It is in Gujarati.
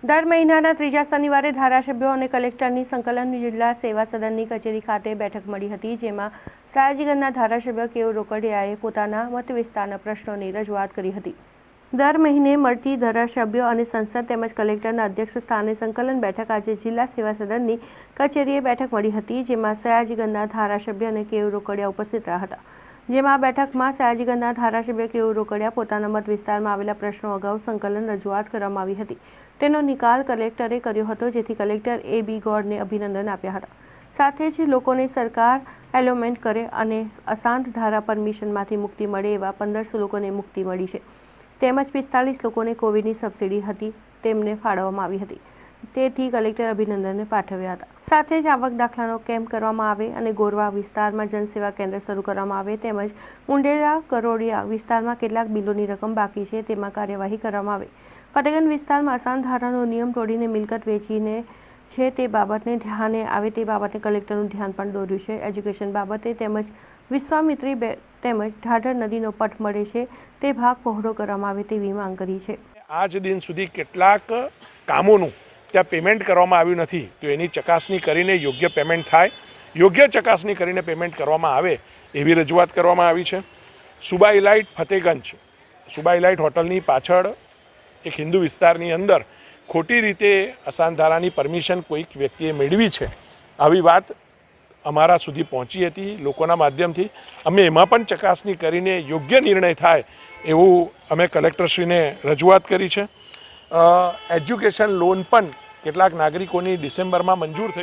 દર મહિનાના ત્રીજા શનિવારે ધારાસભ્યો અને કલેક્ટરની સંકલન જિલ્લા સેવા સદનની કચેરી ખાતે બેઠક મળી હતી, જેમાં સયાજીગંજના ધારાસભ્ય કેયુર રોકડિયાએ પોતાના મત વિસ્તારના પ્રશ્નોની રજૂઆત કરી હતી। દર મહિને મળતી ધારાસભ્યો અને સંસદ તેમજ કલેક્ટરના અધ્યક્ષ સ્થાને સંકલન બેઠક આજે જિલ્લા સેવા સદનની કચેરીએ બેઠક મળી હતી, જેમાં સયાજીગંજના ધારાસભ્ય અને કેયુર રોકડિયા ઉપસ્થિત રહ્યા હતા। જેમાં આ બેઠકમાં સયાજીગંજના ધારાસભ્ય કેયુર રોકડિયા પોતાના મત વિસ્તારમાં આવેલા પ્રશ્નો અગાઉ સંકલન રજૂઆત કરવામાં આવી હતી, તેનો નિકાલ કલેક્ટરે કર્યો હતો, જેથી કલેક્ટર A.B. ગોડને અભિનંદન આપ્યા હતા। સાથે જ લોકોને સરકાર એલોમેન્ટ કરે અને અશાંત ધારા પરમિશનમાંથી મુક્તિ મળે એવા 1500 લોકોને મુક્તિ મળી છે, તેમજ 45 લોકોને કોવિડની સબસિડી હતી તેમને ફાળવવામાં આવી હતી, તેથી કલેક્ટર અભિનંદનને પાઠવ્યા હતા। સાથે જ આવક દાખલાનો કેમ્પ કરવામાં આવે અને ગોરવા વિસ્તારમાં જનસેવા કેન્દ્ર શરૂ કરવામાં આવે, તેમજ ઉંડેરા કરોડિયા વિસ્તારમાં કેટલાક બિલોની રકમ બાકી છે તેમાં કાર્યવાહી કરવામાં આવે। ફતેગંજ વિસ્તારમાં અશાંત ધારાનો નિયમ તોડીને મિલકત વેચીને છે તે બાબતને ધ્યાને આવે તે બાબતે કલેક્ટરનું ધ્યાન પણ દોર્યું છે। એજ્યુકેશન બાબતે તેમજ વિશ્વામિત્રી તેમજ ઢાઢર નદીનો પટ મળે છે તે ભાગ પહોળો કરવામાં આવે તેવી માંગ કરી છે। આજ દિન સુધી કેટલાક કામોનું ત્યાં પેમેન્ટ કરવામાં આવ્યું નથી, તો એની ચકાસણી કરીને યોગ્ય પેમેન્ટ થાય, યોગ્ય ચકાસણી કરીને પેમેન્ટ કરવામાં આવે એવી રજૂઆત કરવામાં આવી છે। સુબા ઇલાઇટ ફતેગંજ સુબા ઇલાઇટ હોટલની પાછળ એક હિન્દુ વિસ્તારની અંદર ખોટી રીતે અશાંત ધારાની પરમિશન કોઈક વ્યક્તિએ મેળવી છે, આવી વાત અમારા સુધી પહોંચી હતી લોકોના માધ્યમથી। અમે એમાં પણ ચકાસણી કરીને યોગ્ય નિર્ણય થાય એવું અમે કલેક્ટરશ્રીને રજૂઆત કરી છે। એજ્યુકેશન લોન પણ કેટલાક નાગરિકોની ડિસેમ્બરમાં મંજૂર થઈ